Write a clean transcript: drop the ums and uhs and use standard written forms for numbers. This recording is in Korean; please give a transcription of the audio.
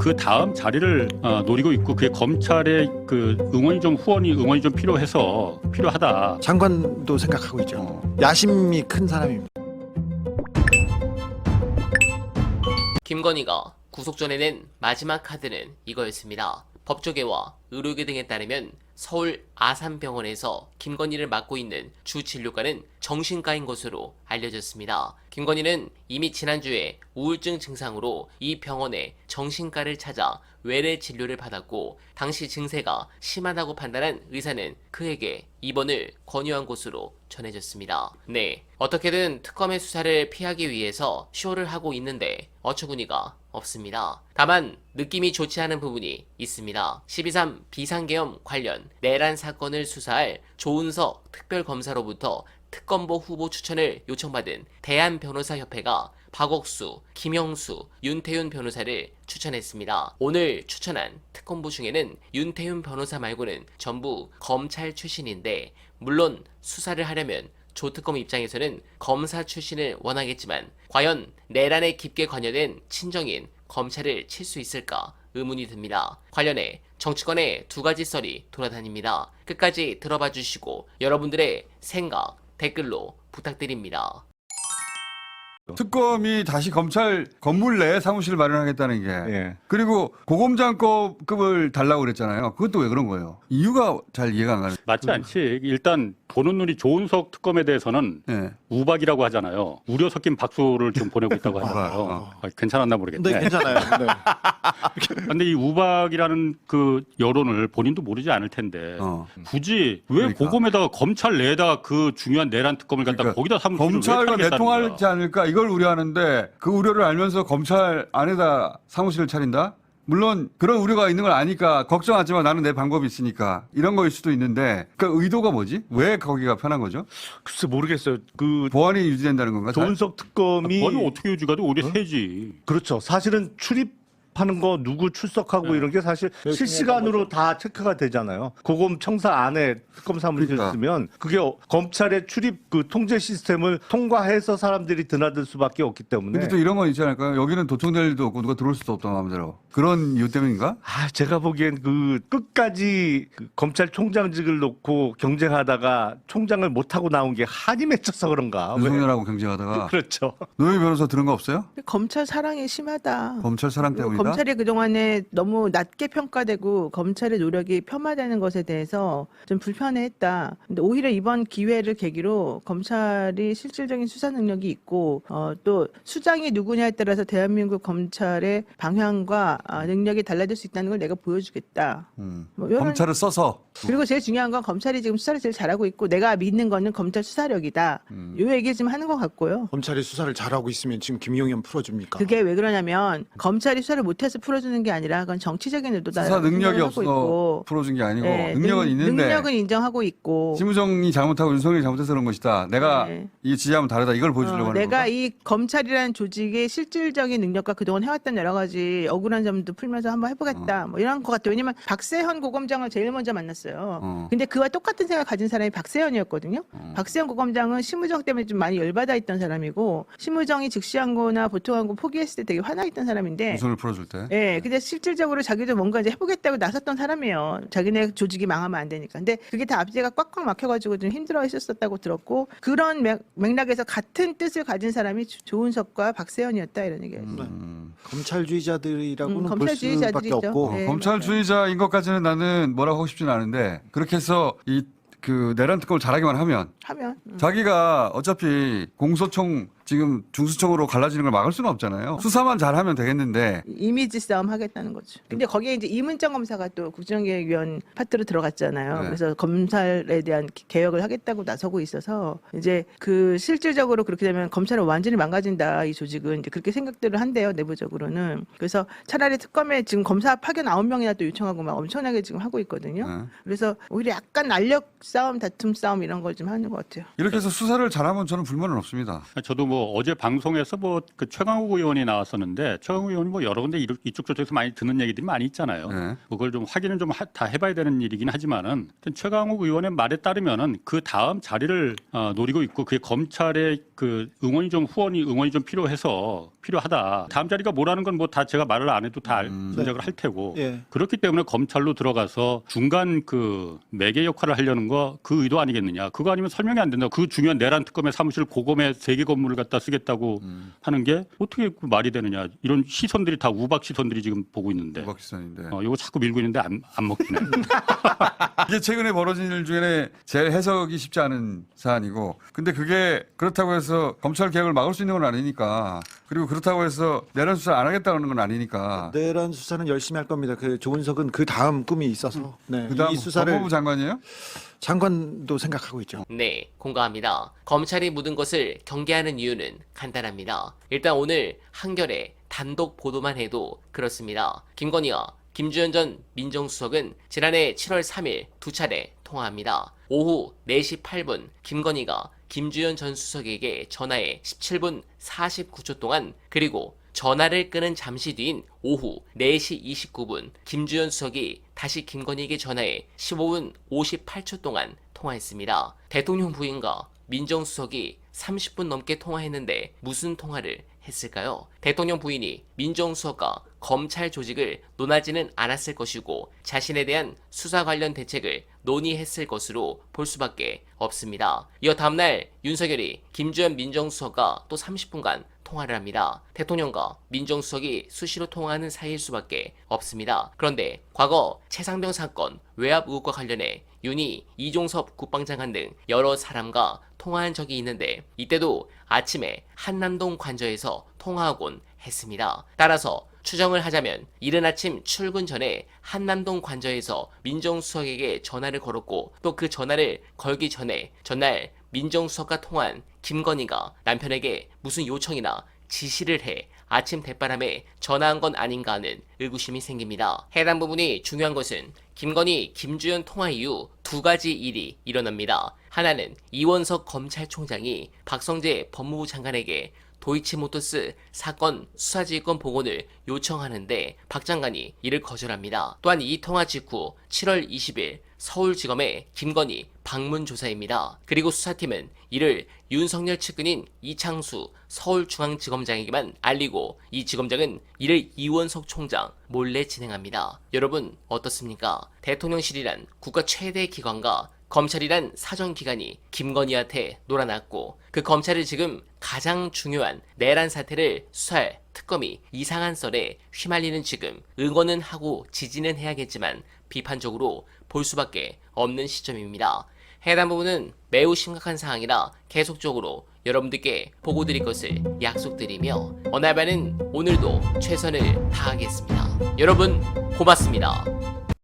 그 다음 자리를 노리고 있고 그게 검찰의 그 후원이 좀 필요하다. 장관도 생각하고 있죠. 야심이 큰 사람입니다. 김건희가 구속 전에 낸 마지막 카드는 이거였습니다. 법조계와 의료계 등에 따르면 서울 아산병원에서 김건희를 맡고 있는 주 진료과는 정신과인 것으로 알려졌습니다. 김건희는 이미 지난주에 우울증 증상으로 이 병원의 정신과를 찾아 외래 진료를 받았고 당시 증세가 심하다고 판단한 의사는 그에게 입원을 권유한 것으로 전해졌습니다. 네, 어떻게든 특검의 수사를 피하기 위해서 쇼를 하고 있는데 어처구니가 없습니다. 다만 느낌이 좋지 않은 부분이 있습니다. 12.3 비상계엄 관련 내란 사건을 수사할 조은석 특별검사로부터 특검보 후보 추천을 요청받은 대한변호사협회가 박옥수, 김영수, 윤태윤 변호사를 추천했습니다. 오늘 추천한 특검보 중에는 윤태윤 변호사 말고는 전부 검찰 출신인데 물론 수사를 하려면 조특검 입장에서는 검사 출신을 원하겠지만 과연 내란에 깊게 관여된 친정인 검찰을 칠 수 있을까 의문이 듭니다. 관련해 정치권에 두 가지 썰이 돌아다닙니다. 끝까지 들어봐 주시고 여러분들의 생각 댓글로 부탁드립니다. 특검이 다시 검찰 건물 내에 사무실을 마련하겠다는 게 예. 그리고 고검장급을 달라고 그랬잖아요. 그것도 왜 그런 거예요? 이유가 잘 이해가 안 가는. 맞지 않지. 일단 보는 눈이 조은석 특검에 대해서는 예. 우박이라고 하잖아요. 우려 섞인 박수를 좀 보내고 있다고 하잖아요. 괜찮았나 모르겠네. 네, 괜찮아요. 네. 근데 이 우박이라는 그 여론을 본인도 모르지 않을 텐데 굳이 왜 그러니까. 고검에다가 검찰 내에다가 그 중요한 내란 특검을 갖다 그러니까 거기다 사무실을 왜 검찰과 차리겠다는 내통하지 거야. 않을까 이걸 우려하는데 그 우려를 알면서 검찰 안에다 사무실을 차린다? 물론 그런 우려가 있는 걸 아니까 걱정하지 마. 나는 내 방법이 있으니까. 이런 거일 수도 있는데 그 의도가 뭐지? 왜 거기가 편한 거죠? 글쎄 모르겠어요. 그 보안이 유지된다는 건가? 잘? 조은석 특검이 그거는 어떻게 유지가 돼? 오히려 세지. 그렇죠. 사실은 출입하는 거 누구 출석하고 이런 게 사실 실시간으로 다 체크가 되잖아요. 고검 청사 안에 특검 사무실 그러니까. 있으면 그게 검찰의 출입 그 통제 시스템을 통과해서 사람들이 드나들 수밖에 없기 때문에. 근데 또 이런 건 있지 않을까요? 여기는 도청될 일도 없고 누가 들어올 수도 없다 마음대로. 그런 이유 때문인가? 제가 보기엔 그 끝까지 그 검찰총장직을 놓고 경쟁하다가 총장을 못하고 나온 게 한이 맺혀서 그런가. 왜? 윤석열하고 경쟁하다가. 그렇죠. 노영희 변호사 들은 거 없어요? 검찰 사랑이 심하다. 검찰 사랑 그리고 때문이다? 검찰이 그동안에 너무 낮게 평가되고 검찰의 노력이 폄하되는 것에 대해서 좀 불편해했다. 근데 오히려 이번 기회를 계기로 검찰이 실질적인 수사 능력이 있고 또 수장이 누구냐에 따라서 대한민국 검찰의 방향과 능력이 달라질 수 있다는 걸 내가 보여주겠다. 뭐 이런- 검찰을 써서. 그리고 제일 중요한 건 검찰이 지금 수사를 제일 잘하고 있고 내가 믿는 거는 검찰 수사력이다. 이 얘기 지금 하는 것 같고요. 검찰이 수사를 잘하고 있으면 지금 김용현 풀어줍니까? 그게 왜 그러냐면 검찰이 수사를 못해서 풀어주는 게 아니라 그건 정치적인 의도다. 수사 능력이 생각을 하고 없어서 있고. 풀어준 게 아니고 네, 능력은 있는데 능력은 인정하고 있고. 심우정이 잘못하고 윤석열이 잘못해서 그런 것이다. 내가 네. 이 지지하면 다르다. 이걸 보여주려고 하는 내가 건가? 이 검찰이라는 조직의 실질적인 능력과 그동안 해왔던 여러 가지 억울한 점도 풀면서 한번 해보겠다. 뭐 이런 것 같아요. 왜냐면 박세현 고검장을 제일 먼저 만났어요. 근데 그와 똑같은 생각 가진 사람이 박세현이었거든요. 박세현 고검장은 심우정 때문에 좀 많이 열받아 있던 사람이고 심우정이 즉시한 거나 보통한 거 포기했을 때 되게 화나 있던 사람인데 우선을 풀어줄 때. 예, 근데 실질적으로 자기도 뭔가 이제 해보겠다고 나섰던 사람이에요. 자기네 조직이 망하면 안 되니까. 근데 그게 다 앞뒤가 꽉꽉 막혀가지고 좀 힘들어 했었다고 들었고, 그런 맥락에서 같은 뜻을 가진 사람이 조은석과 박세현이었다, 이런 얘기예요. 검찰주의자들이라고는 볼 수밖에 검찰주의자들이죠. 없고. 네. 검찰주의자인 것까지는 나는 뭐라고 하고 싶지는 않은데 그렇게 해서 이 그 내란 특검을 잘하기만 하면 자기가 어차피 공소청 지금 중수청으로 갈라지는 걸 막을 수는 없잖아요. 수사만 잘하면 되겠는데 이미지 싸움 하겠다는 거죠. 근데 거기에 이제 이문정 검사가 또 국정기획위원 파트로 들어갔잖아요. 네. 그래서 검찰에 대한 개혁을 하겠다고 나서고 있어서 이제 그 실질적으로 그렇게 되면 검찰은 완전히 망가진다, 이 조직은. 이제 그렇게 생각들을 한대요, 내부적으로는. 그래서 차라리 특검에 지금 검사 파견 9명이나 또 요청하고 막 엄청나게 지금 하고 있거든요. 네. 그래서 오히려 약간 난력 싸움, 다툼 싸움 이런 걸 좀 하는 것 같아요. 이렇게 해서 수사를 잘하면 저는 불만은 없습니다. 저도 뭐 뭐 어제 방송에서 뭐 그 최강욱 의원이 나왔었는데 최강욱 의원이 뭐 여러 군데 이쪽 저쪽에서 많이 듣는 얘기들이 많이 있잖아요. 네. 그걸 좀 확인은 좀 다 해봐야 되는 일이긴 하지만은 최강욱 의원의 말에 따르면은 그 다음 자리를 노리고 있고 그게 검찰의 그 응원이 좀 필요하다. 다음 자리가 뭐라는 건 뭐 다 제가 말을 안 해도 다 짐작을 할 테고 예. 그렇기 때문에 검찰로 들어가서 중간 그 매개 역할을 하려는 거 그 의도 아니겠느냐. 그거 아니면 설명이 안 된다. 그 중요한 내란 특검의 사무실 고검에 3개 건물을 갖다 쓰겠다고 하는 게 어떻게 그 말이 되느냐. 이런 시선들이 다 우박 시선들이 지금 보고 있는데. 우박시선인데. 이거 자꾸 밀고 있는데 안 먹히네. 이게 최근에 벌어진 일 중에 제일 해석이 쉽지 않은 사안이고, 근데 그게 그렇다고 해서 검찰 개혁을 막을 수 있는 건 아니니까, 그리고 그렇다고 해서 내란 수사 안 하겠다는 건 아니니까. 내란 수사는 열심히 할 겁니다. 그 조은석은 그 다음 꿈이 있어서 네. 그다음 이 수사를 법무부 장관이에요? 장관도 생각하고 있죠. 네, 공감합니다. 검찰이 묻은 것을 경계하는 이유는 간단합니다. 일단 오늘 한겨레 단독 보도만 해도 그렇습니다. 김건희와 김주현 전 민정수석은 지난해 7월 3일 두 차례 통화합니다. 오후 4시 8분 김건희가 김주현 전 수석에게 전화해 17분 49초 동안, 그리고 전화를 끊은 잠시 뒤인 오후 4시 29분 김주현 수석이 다시 김건희에게 전화해 15분 58초 동안 통화했습니다. 대통령 부인과 민정수석이 30분 넘게 통화했는데 무슨 통화를 했을까요? 대통령 부인이 민정수석과 검찰 조직을 논하지는 않았을 것이고 자신에 대한 수사 관련 대책을 논의했을 것으로 볼 수밖에 없습니다. 이어 다음날 윤석열이 김주현 민정수석과 또 30분간 통화를 합니다. 대통령과 민정수석이 수시로 통화하는 사이일 수밖에 없습니다. 그런데 과거 최상병 사건 외압 의혹과 관련해 윤이 이종섭 국방장관 등 여러 사람과 통화한 적이 있는데 이때도 아침에 한남동 관저에서 통화하곤 했습니다. 따라서 추정을 하자면 이른 아침 출근 전에 한남동 관저에서 민정수석에게 전화를 걸었고 또 그 전화를 걸기 전에 전날 민정수석과 통화한 김건희가 남편에게 무슨 요청이나 지시를 해 아침 대바람에 전화한 건 아닌가 하는 의구심이 생깁니다. 해당 부분이 중요한 것은 김건희, 김주현 통화 이후 두 가지 일이 일어납니다. 하나는 이원석 검찰총장이 박성재 법무부 장관에게 도이치모터스 사건 수사지휘권 복원을 요청하는데 박 장관이 이를 거절합니다. 또한 이 통화 직후 7월 20일 서울지검에 김건희 방문 조사입니다. 그리고 수사팀은 이를 윤석열 측근인 이창수 서울중앙지검장에게만 알리고 이 지검장은 이를 이원석 총장 몰래 진행합니다. 여러분 어떻습니까? 대통령실이란 국가 최대 기관과 검찰이란 사정기관이 김건희한테 놀아났고 그 검찰이 지금 가장 중요한 내란 사태를 수사할 특검이 이상한 썰에 휘말리는 지금 응원은 하고 지지는 해야겠지만 비판적으로 볼 수밖에 없는 시점입니다. 해당 부분은 매우 심각한 사항이라 계속적으로 여러분들께 보고드릴 것을 약속드리며 어날바는 오늘도 최선을 다하겠습니다. 여러분 고맙습니다.